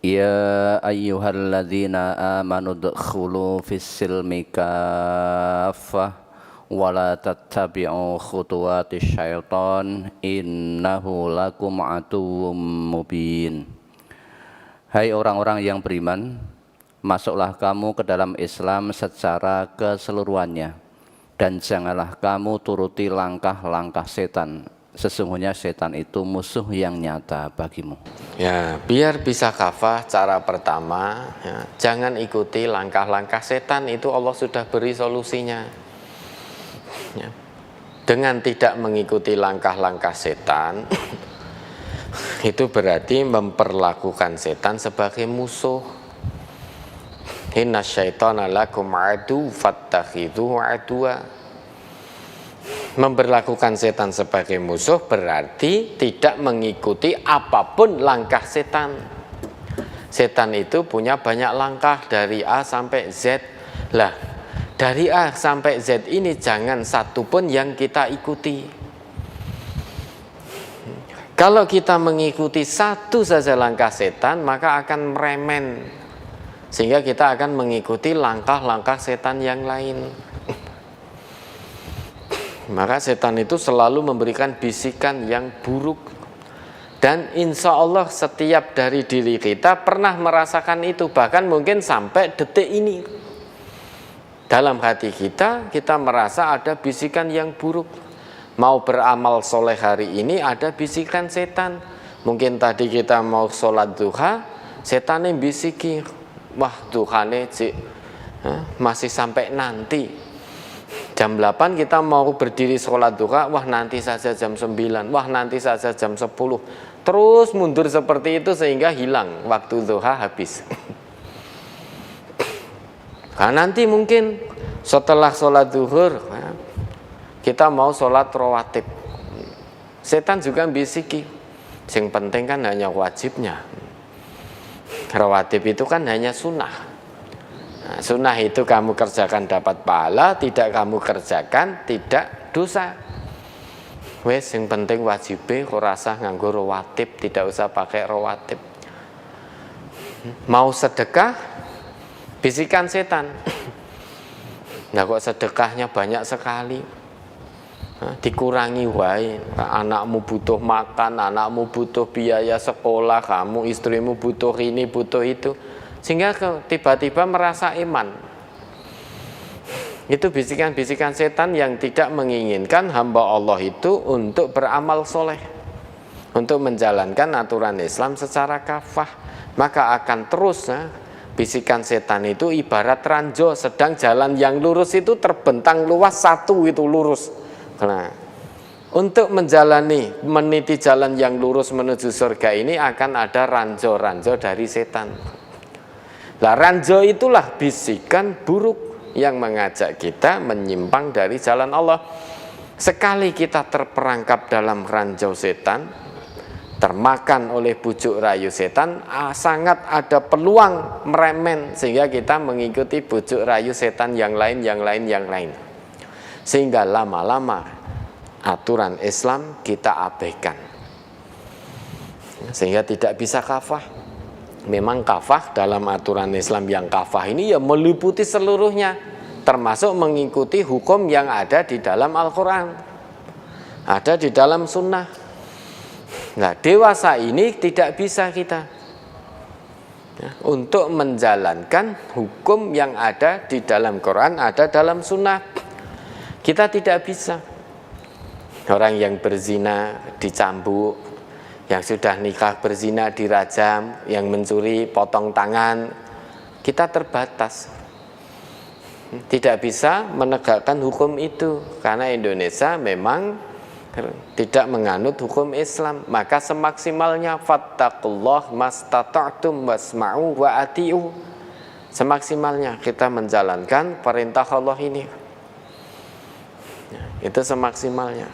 Ya ayyuhalladzina amanu dkhulu fis-silmi kaffah wa la tattabi'u khutuwatis syaitan innahu lakum aduwwum mubin. Hai orang-orang yang beriman, masuklah kamu ke dalam Islam secara keseluruhannya dan janganlah kamu turuti langkah-langkah setan. Sesungguhnya setan itu musuh yang nyata bagimu. Ya, biar bisa kafah, cara pertama ya, jangan ikuti langkah-langkah setan. Itu Allah sudah beri solusinya ya. Dengan tidak mengikuti langkah-langkah setan itu berarti memperlakukan setan sebagai musuh. Inna syaitana lakum adu fattakhidhuhu aduwa. Memperlakukan setan sebagai musuh berarti tidak mengikuti apapun langkah setan. Setan itu punya banyak langkah dari A sampai Z. Lah, dari A sampai Z ini jangan satu pun yang kita ikuti. Kalau kita mengikuti satu saja langkah setan, maka akan meremen. Sehingga kita akan mengikuti langkah-langkah setan yang lain. Maka setan itu selalu memberikan bisikan yang buruk. Dan insya Allah setiap dari diri kita pernah merasakan itu. Bahkan mungkin sampai detik ini. Dalam hati kita merasa ada bisikan yang buruk. Mau beramal soleh hari ini ada bisikan setan. Mungkin tadi kita mau sholat duha, setan yang bisiki, wah duhane masih sampai nanti. Jam 8 kita mau berdiri sholat duha, wah nanti saja jam 9, wah nanti saja jam 10. Terus mundur seperti itu sehingga hilang waktu duha habis. Nah, nanti mungkin setelah sholat duhur kita mau sholat rawatib. Setan juga bisiki. Yang penting kan hanya wajibnya. Rawatib itu kan hanya sunnah. Nah, sunnah itu kamu kerjakan dapat pahala, tidak kamu kerjakan tidak dosa. Wes yang penting wajibnya kok rasa nganggo rawatib, tidak usah pakai rawatib. Mau sedekah, bisikan setan. Nah kok sedekahnya banyak sekali, dikurangi wae. Anakmu butuh makan, anakmu butuh biaya sekolah, kamu istrimu butuh ini butuh itu. Sehingga tiba-tiba merasa iman. Itu bisikan-bisikan setan yang tidak menginginkan hamba Allah itu untuk beramal soleh, untuk menjalankan aturan Islam secara kafah. Maka akan terus bisikan setan itu ibarat ranjau. Sedang jalan yang lurus itu terbentang luas, satu itu lurus. Nah, untuk meniti jalan yang lurus menuju surga ini akan ada ranjau-ranjau dari setan. Lah ranjau itulah bisikan buruk yang mengajak kita menyimpang dari jalan Allah. Sekali kita terperangkap dalam ranjau setan, termakan oleh bujuk rayu setan, sangat ada peluang meremen sehingga kita mengikuti bujuk rayu setan yang lain. Sehingga lama-lama aturan Islam kita abaikan. Sehingga tidak bisa kafah. Memang kafah dalam aturan Islam yang kafah ini ya meliputi seluruhnya, termasuk mengikuti hukum yang ada di dalam Al-Quran, ada di dalam sunnah. Nah dewasa ini tidak bisa kita untuk menjalankan hukum yang ada di dalam Quran, ada dalam sunnah. Kita tidak bisa. Orang yang berzina dicambuk, yang sudah nikah berzina dirajam, yang mencuri potong tangan. Kita terbatas, tidak bisa menegakkan hukum itu karena Indonesia memang tidak menganut hukum Islam. Maka semaksimalnya fattaqullah mastata'tum wasma'u wa ati'u. Semaksimalnya kita menjalankan perintah Allah ini. Itu semaksimalnya.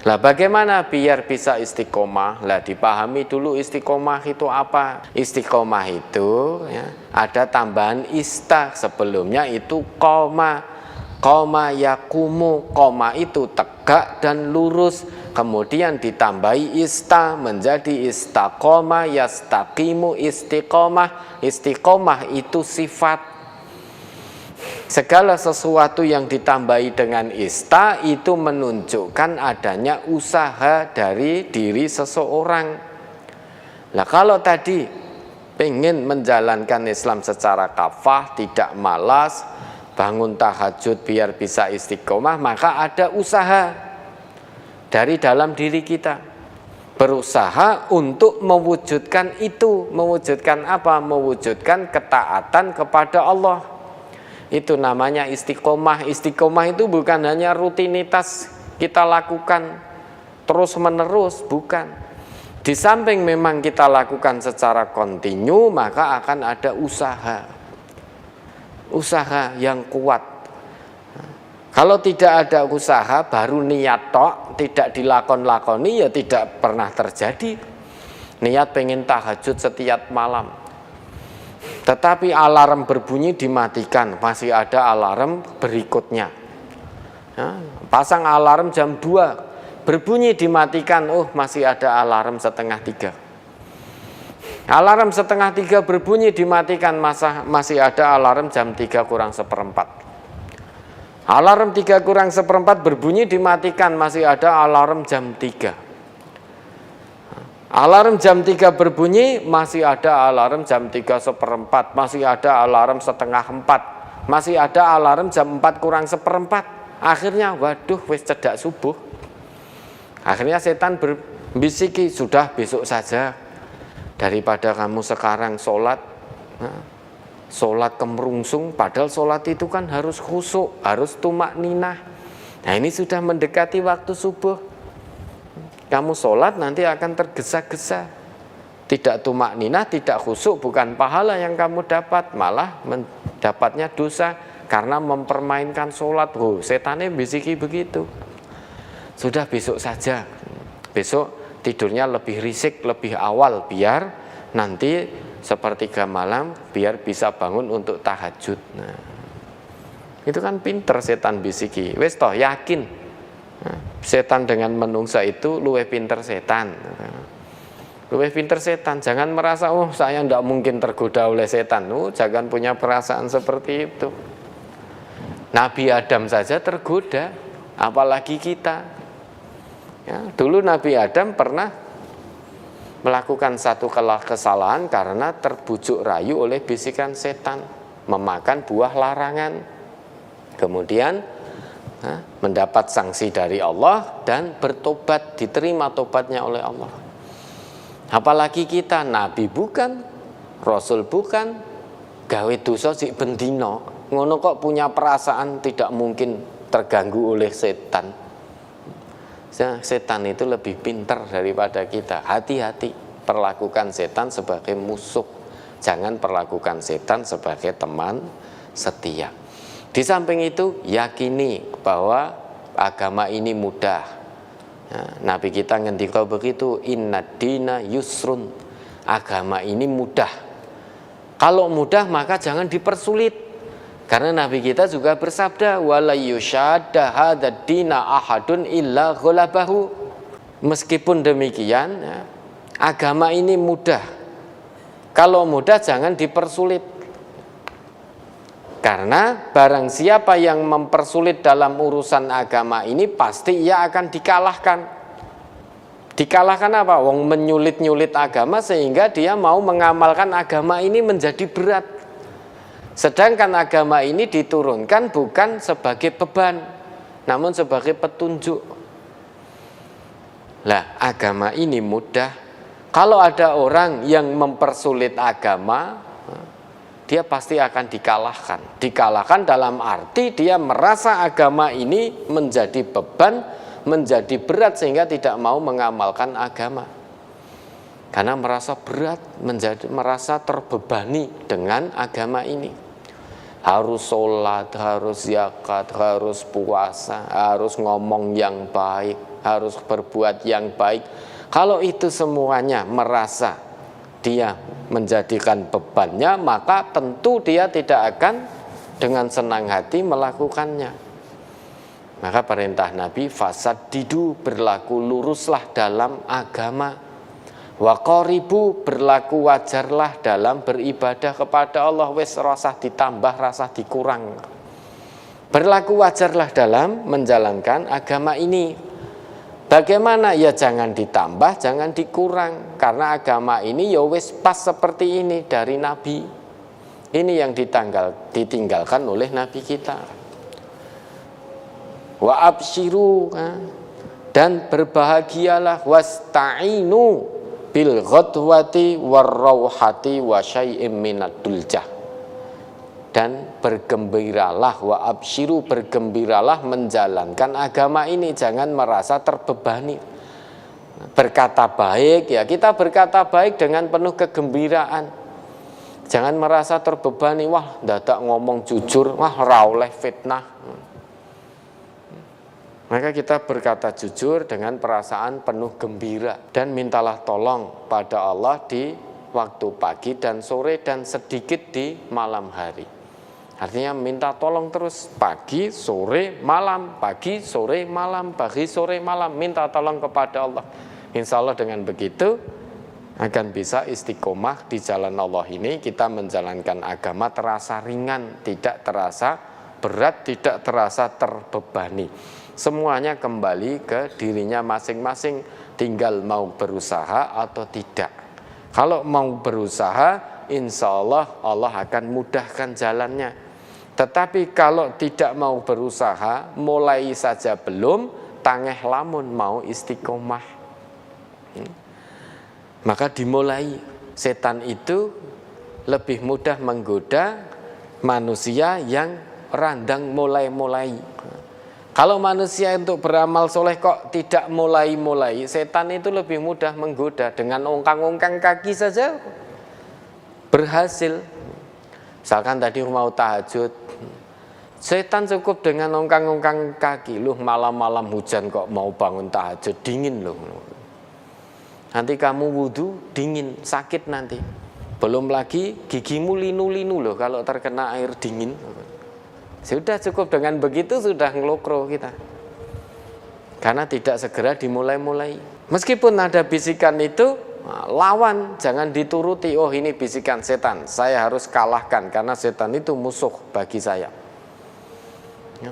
Lah bagaimana biar bisa istiqomah? Lah dipahami dulu istiqomah itu apa? Istiqomah itu ya, ada tambahan ista, sebelumnya itu koma. Koma yakumu, koma itu tegak dan lurus. kemudian ditambahi ista menjadi istaqoma, yastaqimu, istiqomah. Istiqomah itu sifat. Segala sesuatu yang ditambahi dengan ista itu menunjukkan adanya usaha dari diri seseorang. Nah, kalau tadi pengen menjalankan Islam secara kafah, tidak malas, bangun tahajud biar bisa istiqomah, maka ada usaha dari dalam diri kita. Berusaha untuk mewujudkan itu. Mewujudkan apa? Mewujudkan ketaatan kepada Allah. Itu namanya istiqomah. Istiqomah itu bukan hanya rutinitas kita lakukan terus menerus, bukan. Di samping memang kita lakukan secara kontinu, maka akan ada usaha yang kuat. Kalau tidak ada usaha, baru niat tok, tidak dilakoni ya tidak pernah terjadi. Niat pengen tahajud setiap malam, tetapi alarm berbunyi dimatikan, masih ada alarm berikutnya. Pasang alarm jam 2, berbunyi dimatikan, masih ada alarm setengah 3. Alarm setengah 3 berbunyi dimatikan, masih ada alarm jam 3 kurang seperempat. Alarm 3 kurang seperempat berbunyi dimatikan, masih ada alarm jam 3. Alarm jam 3 berbunyi, masih ada alarm jam 3 seperempat, masih ada alarm setengah 4, masih ada alarm jam 4 kurang seperempat. Akhirnya waduh wis cedak subuh. Akhirnya setan berbisiki, sudah besok saja, daripada kamu sekarang sholat kemerungsung, padahal sholat itu kan harus khusyuk, harus tumak ninah. Nah ini sudah mendekati waktu subuh, kamu sholat nanti akan tergesa-gesa, tidak tumak ninah, tidak khusyuk, bukan pahala yang kamu dapat, malah mendapatnya dosa karena mempermainkan sholat. Setannya bisiki begitu. Sudah besok saja, besok tidurnya lebih risik, lebih awal, biar nanti sepertiga malam biar bisa bangun untuk tahajud. Nah, itu kan pinter setan bisiki. Wes toh yakin, setan dengan menungsa itu luwih pinter setan. Luwih pinter setan. Jangan merasa saya tidak mungkin tergoda oleh setan. Jangan punya perasaan seperti itu. Nabi Adam saja tergoda, apalagi kita. Ya, dulu Nabi Adam pernah melakukan satu kesalahan karena terbujuk rayu oleh bisikan setan, memakan buah larangan. Kemudian mendapat sanksi dari Allah dan bertobat, diterima tobatnya oleh Allah. Apalagi kita, Nabi bukan, Rasul bukan, gawe dosa sik bendino, ngono kok punya perasaan tidak mungkin terganggu oleh setan. Setan itu lebih pintar daripada kita. Hati-hati, perlakukan setan sebagai musuh, jangan perlakukan setan sebagai teman setia. Di samping itu, yakini bahwa agama ini mudah. Nabi kita ngendika begitu, innad dina yusrun, agama ini mudah. Kalau mudah maka jangan dipersulit. Karena Nabi kita juga bersabda, wala yushadda hadzal dina ahadun illa ghalabahu. Meskipun demikian, agama ini mudah. Kalau mudah jangan dipersulit. Karena barang siapa yang mempersulit dalam urusan agama ini, pasti ia akan dikalahkan. Dikalahkan apa? Wong menyulit-nyulit agama sehingga dia mau mengamalkan agama ini menjadi berat. Sedangkan agama ini diturunkan bukan sebagai beban, namun sebagai petunjuk. Lah, agama ini mudah. Kalau ada orang yang mempersulit agama, dia pasti akan dikalahkan. Dikalahkan dalam arti dia merasa agama ini menjadi beban, menjadi berat sehingga tidak mau mengamalkan agama. Karena merasa berat, merasa terbebani dengan agama ini. Harus sholat, harus zakat, harus puasa, harus ngomong yang baik, harus berbuat yang baik. Kalau itu semuanya merasa dia menjadikan bebannya, maka tentu dia tidak akan dengan senang hati melakukannya. Maka perintah Nabi, fasaddidu, berlaku luruslah dalam agama. Wa qaribu, berlaku wajarlah dalam beribadah kepada Allah. Wis rasah ditambah, rasah dikurang. Berlaku wajarlah dalam menjalankan agama ini. Bagaimana? Ya jangan ditambah, jangan dikurang. Karena agama ini ya wis pas seperti ini dari Nabi. Ini yang ditinggalkan oleh Nabi kita. Wa absyiru, dan berbahagialah, wasta'inu bil ghadwati warrauhati wa syai'im minad duljah, dan bergembiralah, wa absyiru, bergembiralah menjalankan agama ini, jangan merasa terbebani. Berkata baik, ya kita berkata baik dengan penuh kegembiraan, jangan merasa terbebani, wah dadak ngomong jujur, wah ra oleh fitnah. Maka kita berkata jujur dengan perasaan penuh gembira, dan mintalah tolong pada Allah di waktu pagi dan sore dan sedikit di malam hari. Artinya minta tolong terus pagi, sore, malam, pagi, sore, malam, pagi, sore, malam, minta tolong kepada Allah. Insya Allah dengan begitu akan bisa istiqomah di jalan Allah ini. Kita menjalankan agama terasa ringan, tidak terasa berat, tidak terasa terbebani. Semuanya kembali ke dirinya masing-masing, tinggal mau berusaha atau tidak. Kalau mau berusaha, insya Allah Allah akan mudahkan jalannya. Tetapi kalau tidak mau berusaha, mulai saja belum, tangeh lamun mau istiqomah. Maka dimulai. Setan itu lebih mudah menggoda manusia yang randang mulai-mulai. Kalau manusia untuk beramal soleh kok tidak mulai-mulai, setan itu lebih mudah menggoda. Dengan ongkang-ongkang kaki saja berhasil. Misalkan tadi mau tahajud, setan cukup dengan ongkang-ongkang kaki. Loh, malam-malam hujan kok mau bangun tahajud, dingin loh. Nanti kamu wudhu, dingin, sakit nanti. Belum lagi gigimu linu-linu loh kalau terkena air dingin. Sudah cukup dengan begitu sudah ngelokro kita. Karena tidak segera dimulai-mulai. Meskipun ada bisikan itu, lawan, jangan dituruti. Oh ini bisikan setan, saya harus kalahkan karena setan itu musuh bagi saya.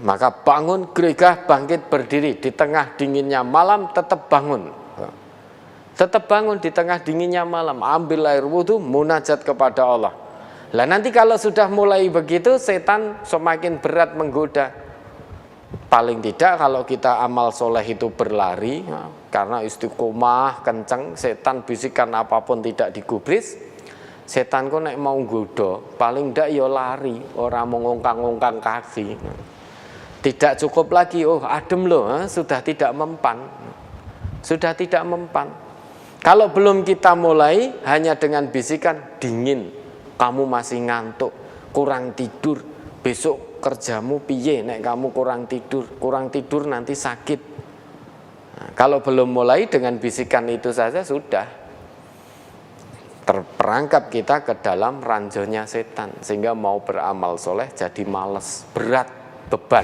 Maka bangun, geregah, bangkit, berdiri. Di tengah dinginnya malam tetap bangun. Tetap bangun di tengah dinginnya malam. Ambil air wudhu, munajat kepada Allah. Lah nanti kalau sudah mulai begitu, setan semakin berat menggoda. Paling tidak kalau kita amal soleh itu berlari, karena istiqomah kenceng, setan bisikan apapun tidak digubris. Setan kok nek mau nggoda, paling ndak ya lari, orang mengongkang-ongkang kaki. Tidak cukup lagi, oh adem loh, sudah tidak mempan. Sudah tidak mempan. Kalau belum kita mulai, hanya dengan bisikan dingin. Kamu masih ngantuk, kurang tidur, besok kerjamu piye nek kamu kurang tidur nanti sakit. Nah, kalau belum mulai dengan bisikan itu saja sudah terperangkap kita ke dalam ranjaunya setan, sehingga mau beramal soleh jadi malas, berat, beban.